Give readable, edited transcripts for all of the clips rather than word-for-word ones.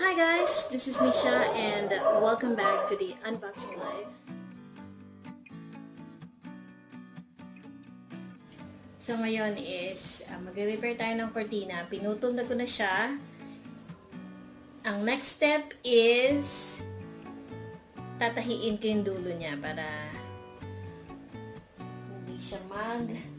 Hi guys, this is Misha and welcome back to the unboxing live. So ngayon is magre-repair tayo ng kurtina. Pinutol na ko na siya. Ang next step is tatahiin ko yung dulo niya para hindi siya mag-nis-nis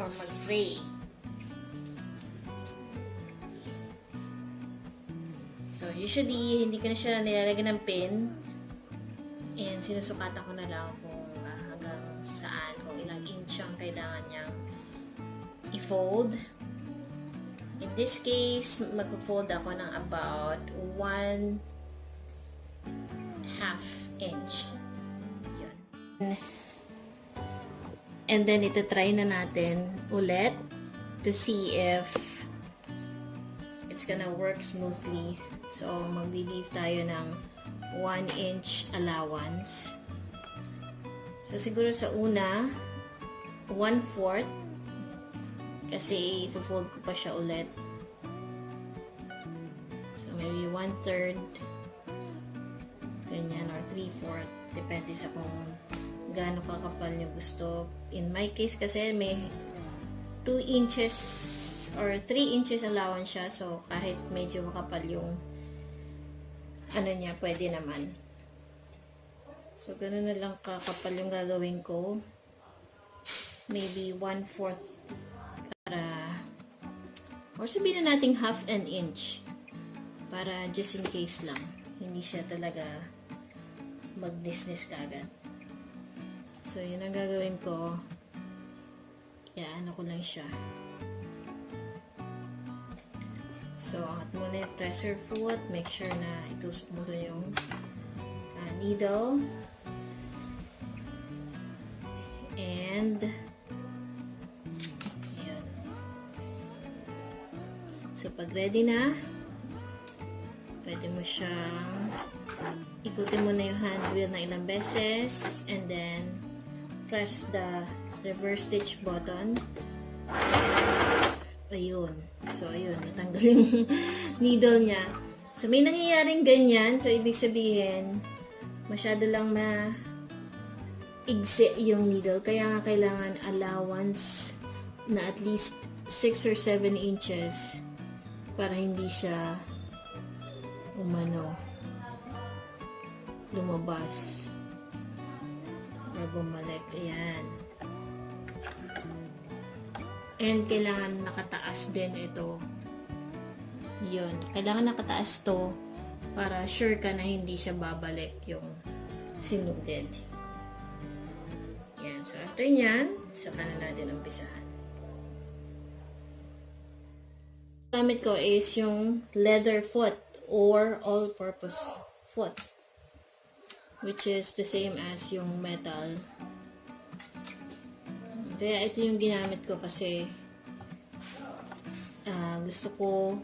or mag-fray. So, usually, hindi ko na siya nilalagyan ng pin. And sinusukatan ko na lang kung hanggang saan, kung ilang inch ang kailangan niyang i-fold. In this case, mag-fold ako ng about 1/2 inch. Yun. And then, ito-try na natin ulit to see if it's gonna work smoothly. So, mag-leave tayo ng 1 inch allowance. So, siguro sa una, 1/4. Kasi, ipo-fold ko pa siya ulit. So, maybe 1/3. Ganyan, or 3/4. Depende sa kung gaano kakapal nyo gusto. In my case, kasi may 2 inches or 3 inches allowance siya. So, kahit medyo makapal yung ano niya, pwede naman. So, ganun na lang kakapal yung gagawin ko. Maybe 1/4 para, or sabihin na natin 1/2 inch para just in case lang. Hindi siya talaga mag-business kagad. So, yun ang gagawin ko. Ano ko lang siya. So, angat muna yung pressure foot. Make sure na itusok mo doon yung needle. And, ayan. So, pag ready na, pwede mo siyang ikutin mo na yung hand wheel na ilang beses. And then, press the reverse stitch button. Ayun. So, ayun. Natanggal yung needle niya. So, may nangyayaring ganyan. So, ibig sabihin, masyado lang maigsi yung needle. Kaya nga kailangan allowance na at least 6 or 7 inches para hindi siya lumabas or bumalik. Ayan. And kailangan nakataas din ito. Yun. Kailangan nakataas to para sure ka na hindi siya babalik yung sinugded. Yan. So, after nyan, saka na natin umpisahan. Gamit ko is yung leather foot or all-purpose foot, which is the same as yung metal. Kaya ito yung ginamit ko kasi gusto ko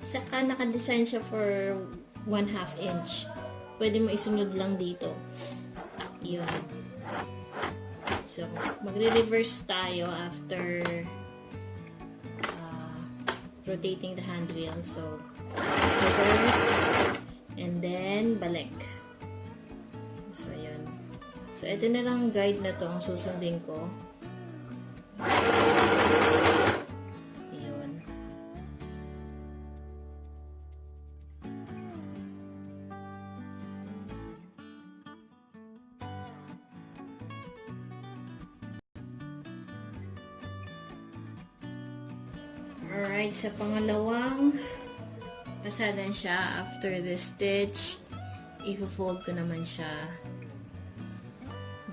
saka naka-design siya for 1/2 inch. Pwede mo isunod lang dito. Yun. So, magre-reverse tayo after rotating the hand wheel. So, reverse. And then, balik. So, yun. So, ito na lang guide na to ang susundin ko. Yun. Alright, sa pangalawang pasadan siya, after the stitch, i-fold ko naman siya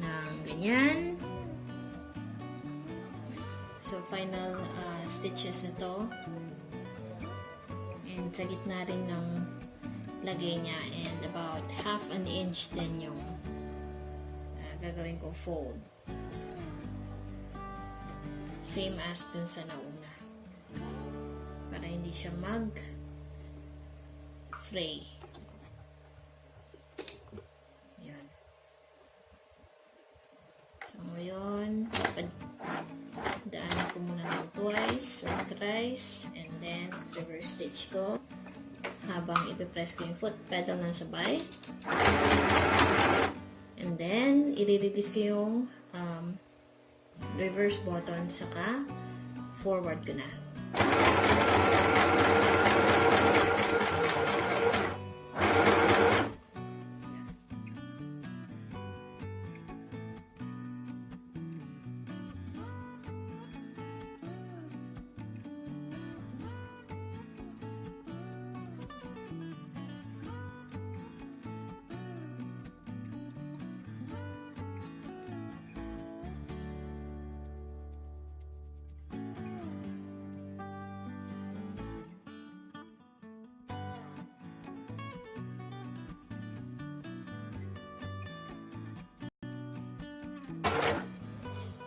ng ganyan. So, final stitches na to. And sa gitna rin ng lagay niya. And about 1/2 inch din yung gagawin ko fold. Same as dun sa nauna. Para hindi siya fray. Yan. So, ngayon, guys. And then, reverse stitch ko. Habang ipipress ko yung foot pedal ng sabay. And then, i-release ko yung reverse button, saka forward ko na.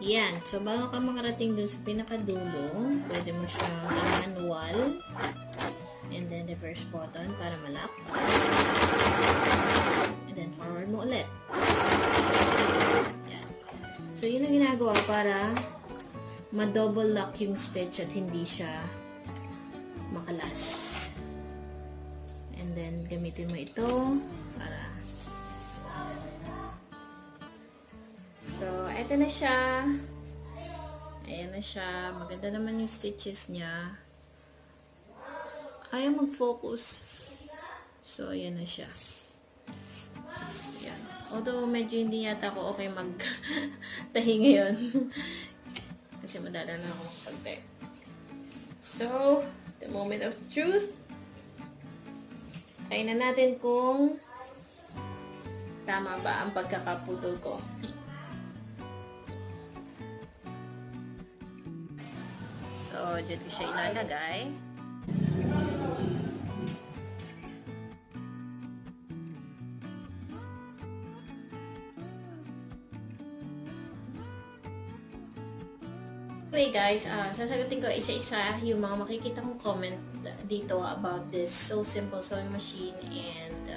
Yan. So, bago ka makarating dun sa pinakadulo, pwede mo siyang manual. And then, reverse button para malak. And then, forward mo ulit. Yan. So, yun ang ginagawa para ma-double lock yung stitch at hindi siya makalas. And then, gamitin mo ito para... So, eto na siya. Ayan na siya. Maganda naman yung stitches niya. Ayaw mag-focus. So, ayan na siya. Ayan. Although, medyo hindi yata ako okay mag-tahi ngayon. Kasi madala na ako mag-pag-peg. So, the moment of truth. Try na natin kung tama ba ang pagkakaputol ko. So, dyan ko siya ilalagay. Anyway guys, sasagutin ko isa-isa yung mga makikita kong comment dito about this so simple sewing machine. And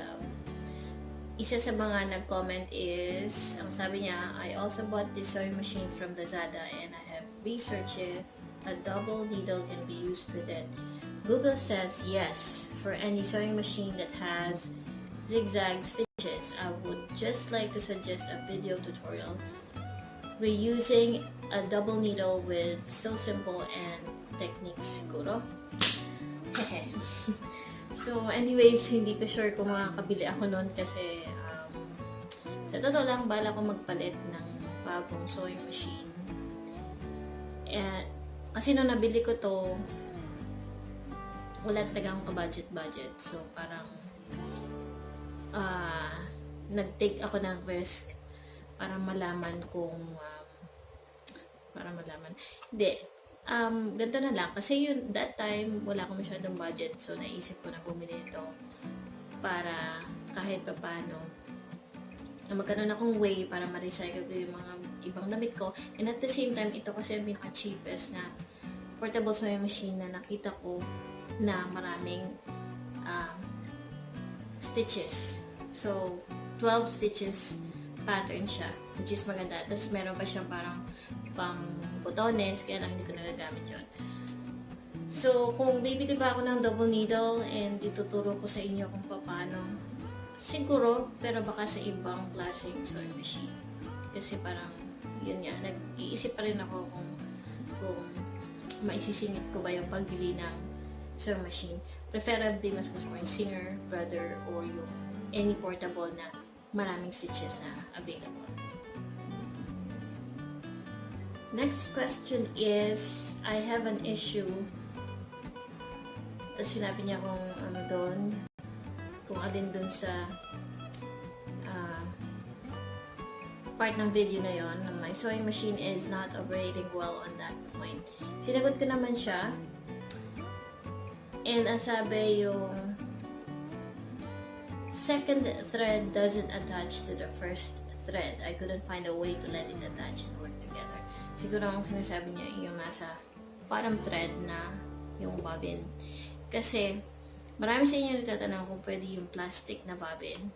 isa sa mga nag-comment is, ang sabi niya, I also bought this sewing machine from Lazada and I have researched if a double needle can be used with it. Google says yes for any sewing machine that has zigzag stitches. I would just like to suggest a video tutorial reusing a double needle with so simple and techniques siguro. So anyways, hindi ko sure kung makakabili ako noon kasi sa totoo lang, bala ko magpalit ng bagong sewing machine. And kasi nung nabili ko to, wala talaga akong ka-budget. So, parang nag-take ako ng risk para malaman kung hindi. Ganito na lang. Kasi yun, that time, wala akong masyadong budget. So, naisip ko na bumili ito para kahit pa paano magkaroon akong way para ma-recycle ko yung mga ibang damit ko. And at the same time, ito kasi yung pinaka-cheapest na portable sewing machine na nakita ko na maraming stitches. So, 12 stitches pattern siya, which is maganda. Tapos meron pa siyang parang pang botones, kaya lang hindi ko nagagamit yun. So, kung bibili ba ako ng double needle and ituturo ko sa inyo kung paano, siguro, pero baka sa ibang klaseng sewing machine. Kasi parang, yun nga, nag-iisip pa rin ako kung maisisingit ko ba yung pagbili ng sewing machine. Preferably, mas gusto ko yung Singer, Brother, or yung any portable na maraming stitches na available. Next question is, I have an issue. Tapos sinabi niya kung ano doon, kung alin doon sa part ng video na yon, my sewing machine is not operating well on that point. Sinagot ko naman siya. And ang sabi yung second thread doesn't attach to the first thread. I couldn't find a way to let it attach and work together. Siguro ang sinasabi niya yung nasa bottom thread na yung bobbin. Kasi marami sa inyo nagtatanong kung pwede yung plastic na bobbin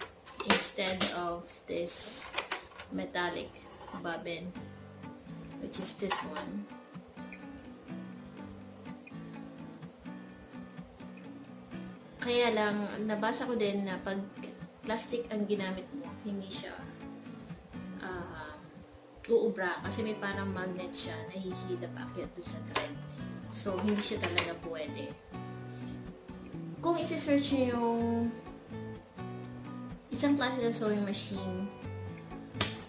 instead of this metallic bobbin, which is this one. Kaya lang, nabasa ko din na pag plastic ang ginamit mo, hindi siya uubra kasi may parang magnet siya na hihilap akyat doon sa thread. So, hindi siya talaga pwede. Kung isi-search nyo yung isang klase ng sewing machine,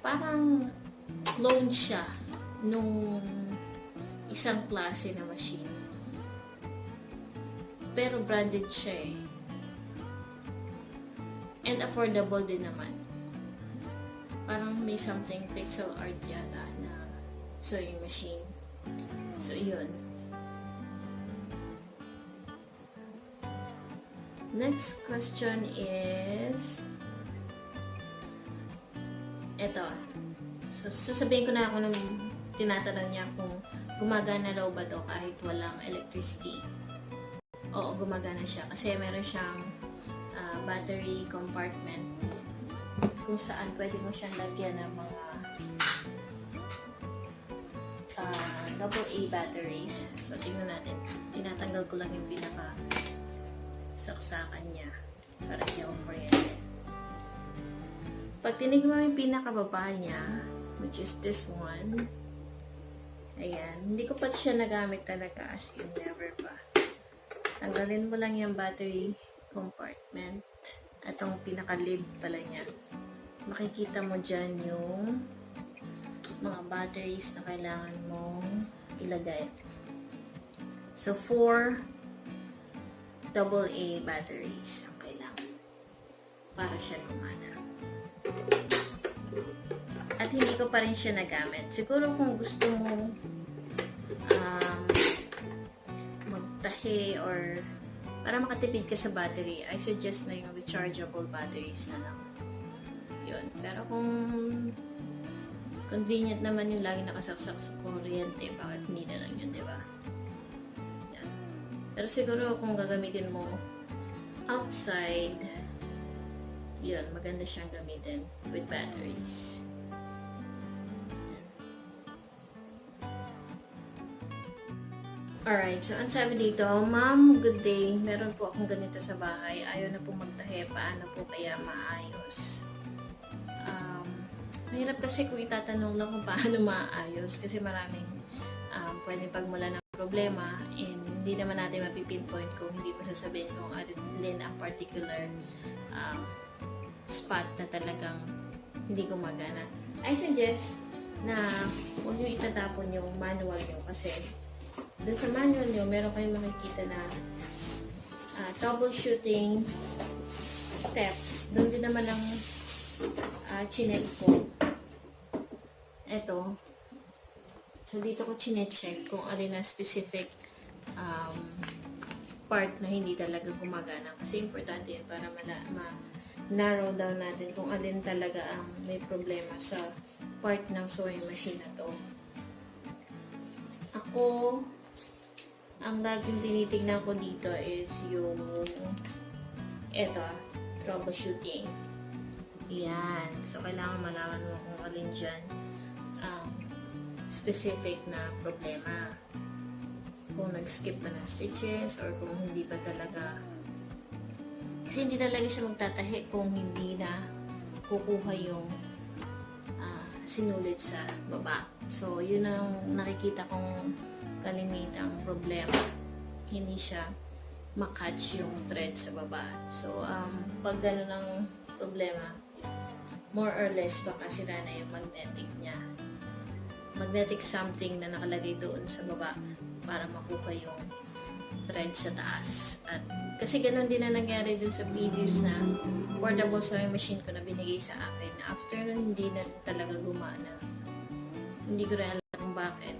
parang clone siya nung isang klase na machine. Pero branded siya eh. And affordable din naman. Parang may something pixel art yata na sewing machine. So, yun. Next question is eto. So, sasabihin ko na ako nung tinatanong niya kung gumagana raw ba to kahit walang electricity. Oo, gumagana siya. Kasi meron siyang battery compartment kung saan pwede mo siyang lagyan ng mga AA batteries. So, tingnan natin. Tinatanggal ko lang yung pinaka saksakan niya para hindi ako kuryente. Pag tinignan mo yung pinakababa niya, which is this one, ayan, hindi ko pa siya nagamit talaga, as in never pa. Tanggalin mo lang yung battery compartment at yung pinaka-lid pala niya. Makikita mo dyan yung mga batteries na kailangan mong ilagay. So, 4 AA batteries ang kailangan para siya gumana. At hindi ko pa rin siya nagamit. Siguro kung gusto mo magtahi or para makatipid ka sa battery, I suggest na yung rechargeable batteries na lang. Yun. Pero kung convenient naman yung lagi nakasaksak sa kuryente, bakit hindi na lang yun, di ba? Yan. Pero siguro kung gagamitin mo outside, yun, maganda siyang gamitin with batteries. Alright, so ang sabi dito, Ma'am, good day. Meron po akong ganito sa bahay. Ayaw na po magtahi. Paano po kaya maayos? Mahirap kasi kung itatanong lang kung paano maayos kasi maraming pwedeng pagmula ng problema and hindi naman natin mapipinpoint kung hindi mo sasabihin kung alin ang particular spot na talagang hindi gumagana. I suggest na huwag nyo itatapon yung manual nyo kasi doon sa manual nyo, meron kayong makikita na troubleshooting steps. Doon din naman ang chinek ko. Eto. So, dito ko chinecheck kung alin ang specific part na hindi talaga gumagana. Kasi importante yun para ma-narrow down natin kung alin talaga ang may problema sa part ng sewing machine na to. Ako, ang laging tinitignan ko dito is yung eto, troubleshooting. Yan. So, kailangan malaman mo kung alin dyan ang specific na problema. Kung nag-skip ba ng stitches or kung hindi ba talaga. Kasi hindi talaga siya magtatahi kung hindi na kukuha yung sinulit sa baba. So, yun ang nakikita kong kalimitang problema. Hindi siya makatch yung thread sa baba. So, pag gano'n ang problema, more or less baka sira na yung magnetic niya. Magnetic something na nakalagay doon sa baba para makuha yung thread sa taas. At kasi gano'n din na nangyari dun sa previous na portable sewing machine ko na binigay sa akin. After nun, hindi na talaga gumana. Hindi ko rin alam kung bakit.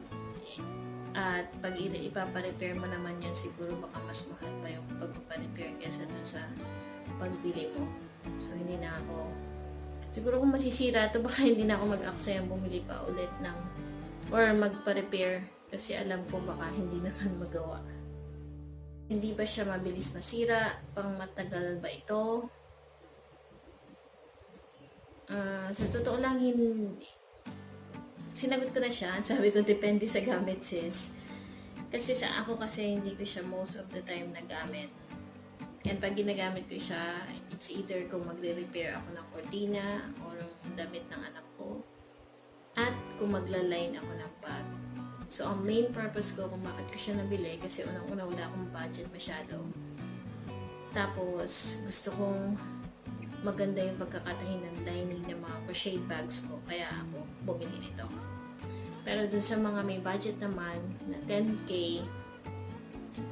At pag ipaparepair mo naman yan, siguro baka mas mahal pa yung pagpaparepair kesa dun sa pagbili mo. So, hindi na ako... Siguro kung masisira ito, baka hindi na ako mag-aksayang bumili pa ulit ng or magpa-repair kasi alam ko baka hindi naman magawa. Hindi ba siya mabilis masira? Pang matagal ba ito? Sa totoo lang, hindi. Sinagot ko na siya. Sabi ko, depende sa gamit, sis. Kasi sa ako kasi, hindi ko siya most of the time nagamit. And pag ginagamit ko siya, it's either kung magre-repair ako ng kurtina or damit ng anak ko, at kung magla-line ako ng bag. So, ang main purpose ko kung bakit ko siya nabili, kasi unang-una wala akong budget masyado. Tapos, gusto kong maganda yung pagkakatahin ng lining ng mga crochet bags ko, kaya ako bumili nito. Pero dun sa mga may budget naman na 10K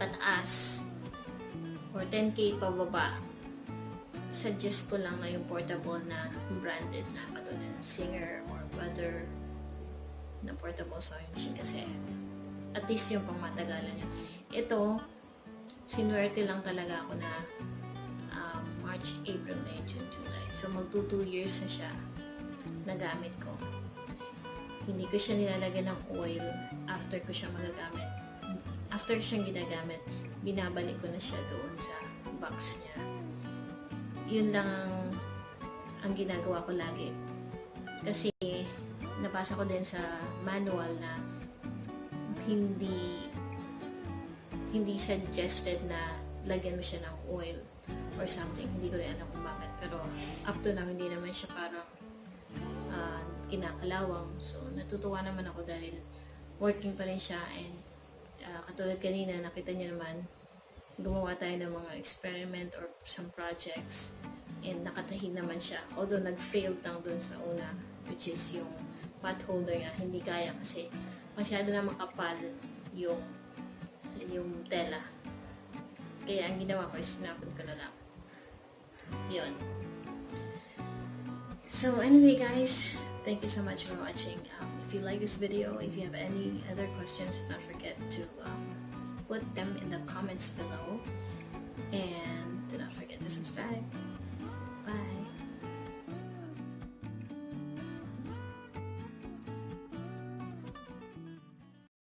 pataas or 10K pababa, suggest ko lang na yung portable na branded na katulad ng Singer or Brother na portable sewing machine, kasi at least yung pangmatagalan niya. Ito, sinuwerte lang talaga ako na March, April, May, June, July. So, magto 2 years na siya na gamit ko. Hindi ko siya nilalagyan ng oil after ko siya magagamit. After siyang ginagamit, binabalik ko na siya doon sa box niya. Yun lang ang ginagawa ko lagi. Kasi, nabasa ko din sa manual na hindi suggested na lagyan mo siya ng oil or something. Hindi ko rin alam kung bakit. Pero up to now, hindi naman siya parang kinakalawang. So, natutuwa naman ako dahil working pa rin siya. And katulad kanina, nakita niyo naman, gumawa tayo ng mga experiment or some projects. And nakatahin naman siya. Although, nag-fail lang dun sa una, which is yung pot holder niya. Hindi kaya kasi masyado na makapal yung tela. Kaya ang ginawa ko is sinapon ko na lang. Yun. So anyway guys, thank you so much for watching. If you like this video, if you have any other questions, do not forget to put them in the comments below. And do not forget to subscribe. Bye.